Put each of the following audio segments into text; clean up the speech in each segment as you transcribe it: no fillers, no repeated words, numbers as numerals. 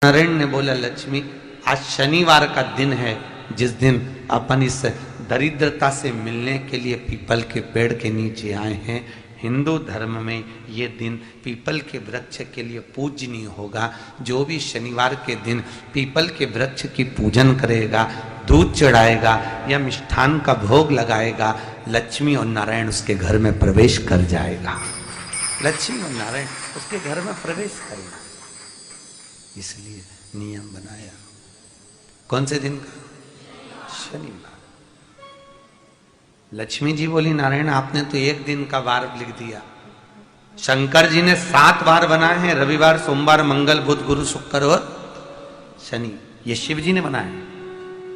नारायण ने बोला, लक्ष्मी आज शनिवार का दिन है जिस दिन अपन इस दरिद्रता से मिलने के लिए पीपल के पेड़ के नीचे आए हैं। हिंदू धर्म में ये दिन पीपल के वृक्ष के लिए पूजनीय होगा। जो भी शनिवार के दिन पीपल के वृक्ष की पूजन करेगा, दूध चढ़ाएगा या मिष्ठान का भोग लगाएगा, लक्ष्मी और नारायण उसके घर में प्रवेश कर जाएगा। लक्ष्मी और नारायण उसके घर में प्रवेश करेगा। इसलिए नियम बनाया। कौन से दिन का? शनिवार। लक्ष्मी जी बोली, नारायण आपने तो एक दिन का वार लिख दिया। शंकर जी ने 7 वार बनाए हैं, रविवार, सोमवार, मंगल, बुध, गुरु, शुक्र और शनि। ये शिव जी ने बनाया।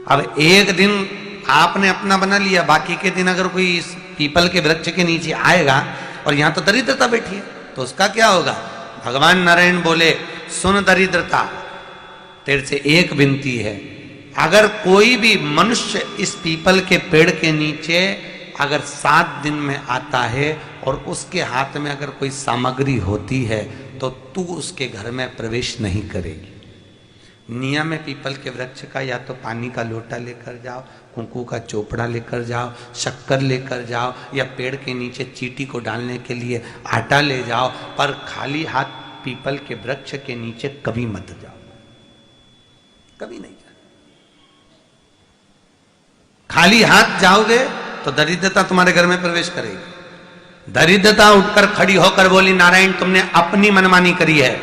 अब एक दिन आपने अपना बना लिया, बाकी के दिन अगर कोई इस पीपल के वृक्ष के नीचे आएगा और यहां तो दरिद्रता बैठी है तो उसका क्या होगा? भगवान नारायण बोले, सुन दरिद्रता, तेरे से एक विनती है, अगर कोई भी मनुष्य इस पीपल के पेड़ के नीचे अगर 7 दिन में आता है और उसके हाथ में अगर कोई सामग्री होती है तो तू उसके घर में प्रवेश नहीं करेगी। नियम है पीपल के वृक्ष का, या तो पानी का लोटा लेकर जाओ, कुंकू का चोपड़ा लेकर जाओ, शक्कर लेकर जाओ, या पेड़ के नीचे चींटी को डालने के लिए आटा ले जाओ, पर खाली हाथ पीपल के वृक्ष के नीचे कभी मत जाओ, कभी नहीं जाओ। खाली हाथ जाओगे तो दरिद्रता तुम्हारे घर में प्रवेश करेगी। दरिद्रता उठकर खड़ी होकर बोली, नारायण तुमने अपनी मनमानी करी है,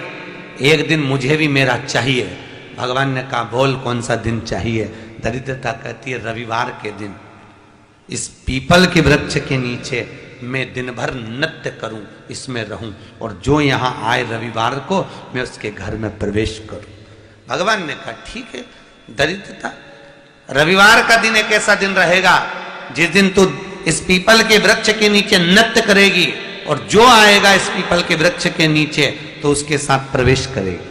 एक दिन मुझे भी मेरा चाहिए। भगवान ने कहा, बोल कौन सा दिन चाहिए? दरिद्रता कहती है, रविवार के दिन इस पीपल के वृक्ष के नीचे मैं दिन भर नृत्य करूं, इसमें रहूं, और जो यहां आए रविवार को मैं उसके घर में प्रवेश करूं। भगवान ने कहा, ठीक है दरिद्रता, रविवार का दिन एक ऐसा दिन रहेगा जिस दिन तू इस पीपल के वृक्ष के नीचे नृत्य करेगी और जो आएगा इस पीपल के वृक्ष के नीचे तो उसके साथ प्रवेश करेगी।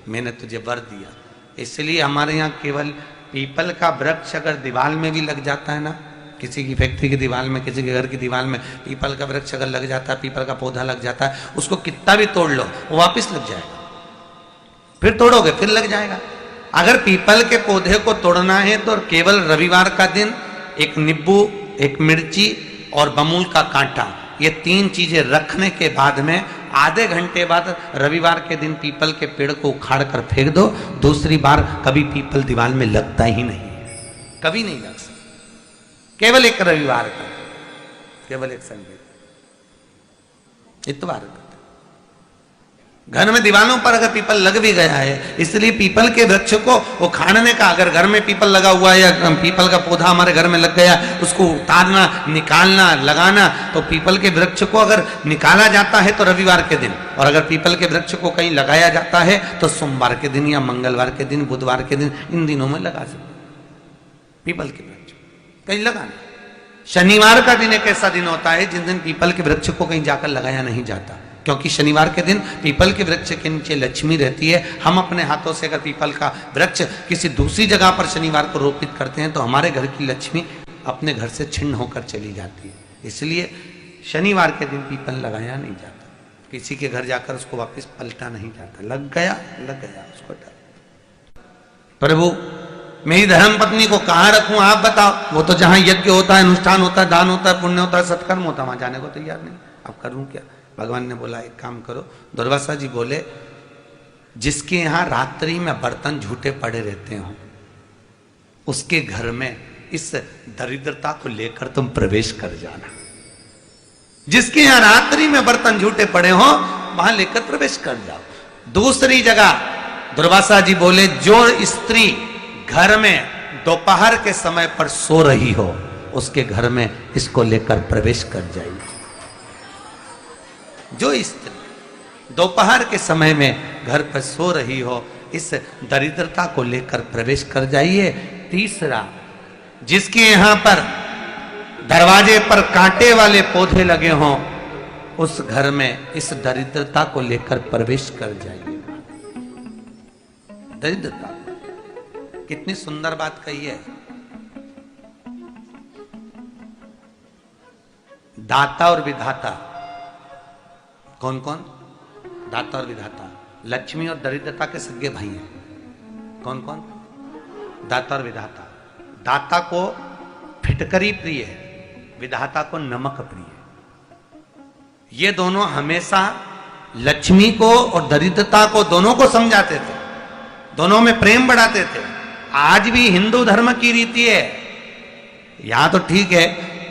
मैंने तुझे वर दिया। इसलिए हमारे यहाँ केवल पीपल का वृक्ष अगर दीवार में भी लग जाता है ना, किसी की फैक्ट्री की दीवार में, किसी के घर की दीवार में पीपल का वृक्ष अगर लग जाता है, पीपल का पौधा लग जाता है, उसको कितना भी तोड़ लो वो वापस लग जाएगा। फिर तोड़ोगे फिर लग जाएगा। अगर पीपल के पौधे को तोड़ना है तो केवल रविवार का दिन एक नींबू, एक मिर्ची और बमूल का कांटा, ये 3 चीजें रखने के बाद में आधे घंटे बाद रविवार के दिन पीपल के पेड़ को उखाड़ कर फेंक दो। दूसरी बार कभी पीपल दीवार में लगता ही नहीं, कभी नहीं लग सकता। केवल एक रविवार का, केवल एक संडे, इतवार का। घर में दीवारों पर अगर पीपल लग भी गया है, इसलिए पीपल के वृक्ष को उखाड़ने का, अगर घर में पीपल लगा हुआ है या पीपल का पौधा हमारे घर में लग गया, उसको उतारना, निकालना, लगाना, तो पीपल के वृक्ष को अगर निकाला जाता है तो रविवार के दिन, और अगर पीपल के वृक्ष को कहीं लगाया जाता है तो सोमवार के दिन या मंगलवार के दिन, बुधवार के दिन, इन दिनों में लगा सकते पीपल के वृक्ष कहीं लगाना। शनिवार का दिन एक ऐसा दिन होता है जिस दिन पीपल के वृक्ष को कहीं जाकर लगाया नहीं जाता, क्योंकि शनिवार के दिन पीपल के वृक्ष के नीचे लक्ष्मी रहती है। हम अपने हाथों से अगर पीपल का वृक्ष किसी दूसरी जगह पर शनिवार को रोपित करते हैं तो हमारे घर की लक्ष्मी अपने घर से छिन्न होकर चली जाती है। इसलिए शनिवार के दिन पीपल लगाया नहीं जाता, किसी के घर जाकर उसको वापस पलटा नहीं जाता। लग गया उसको डाल। प्रभु मेरी धर्म पत्नी को कहाँ रखूं आप बताओ? वो तो जहां यज्ञ होता है, अनुष्ठान होता है, दान होता है, पुण्य होता है, सत्कर्म होता है, वहां जाने को तैयार नहीं। अब करूं क्या? भगवान ने बोला, एक काम करो। दुर्वासा जी बोले, जिसके यहां रात्रि में बर्तन झूठे पड़े रहते हो उसके घर में इस दरिद्रता को लेकर तुम प्रवेश कर जाना। जिसके यहां रात्रि में बर्तन झूठे पड़े हो वहां लेकर प्रवेश कर जाओ। दूसरी जगह दुर्वासा जी बोले, जो स्त्री घर में दोपहर के समय पर सो रही हो उसके घर में इसको लेकर प्रवेश कर जाइए। जो स्त्री दोपहर के समय में घर पर सो रही हो इस दरिद्रता को लेकर प्रवेश कर जाइए। तीसरा, जिसके यहां पर दरवाजे पर कांटे वाले पौधे लगे हों उस घर में इस दरिद्रता को लेकर प्रवेश कर जाइए। दरिद्रता, कितनी सुंदर बात कही है। दाता और विधाता, कौन कौन? दाता और विधाता। लक्ष्मी और दरिद्रता के सगे भाई हैं। कौन कौन? दाता और विधाता। दाता को फिटकरी प्रिय है, विधाता को नमक प्रिय है। ये दोनों हमेशा लक्ष्मी को और दरिद्रता को दोनों को समझाते थे, दोनों में प्रेम बढ़ाते थे। आज भी हिंदू धर्म की रीति है, यहां तो ठीक है,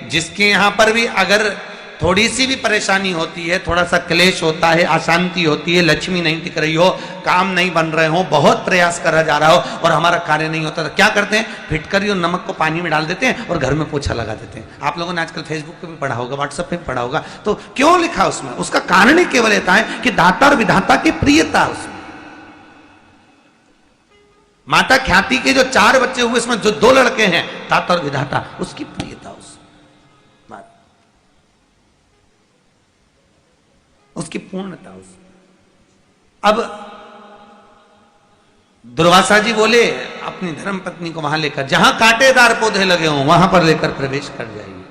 जिसके यहां पर भी अगर थोड़ी सी भी परेशानी होती है, थोड़ा सा क्लेश होता है, अशांति होती है, लक्ष्मी नहीं टिक रही हो, काम नहीं बन रहे हो, बहुत प्रयास करा जा रहा हो और हमारा कार्य नहीं होता, तो क्या करते हैं? फिटकरी और नमक को पानी में डाल देते हैं और घर में पोछा लगा देते हैं। आप लोगों ने आजकल फेसबुक पे भी पढ़ा होगा, व्हाट्सएप पे भी पढ़ा होगा। तो क्यों लिखा उसमें? उसका कारण ही केवल इतना है कि दाता और विधाता की प्रियता उसमें। माता ख्याति के जो 4 बच्चे हुए, इसमें जो 2 लड़के हैं, दाता और विधाता, उसकी प्रियता उसकी पूर्णता उस। अब दुर्वासा जी बोले अपनी धर्म पत्नी को वहां लेकर, जहां कांटेदार पौधे लगे हों वहां पर लेकर प्रवेश कर जाइए।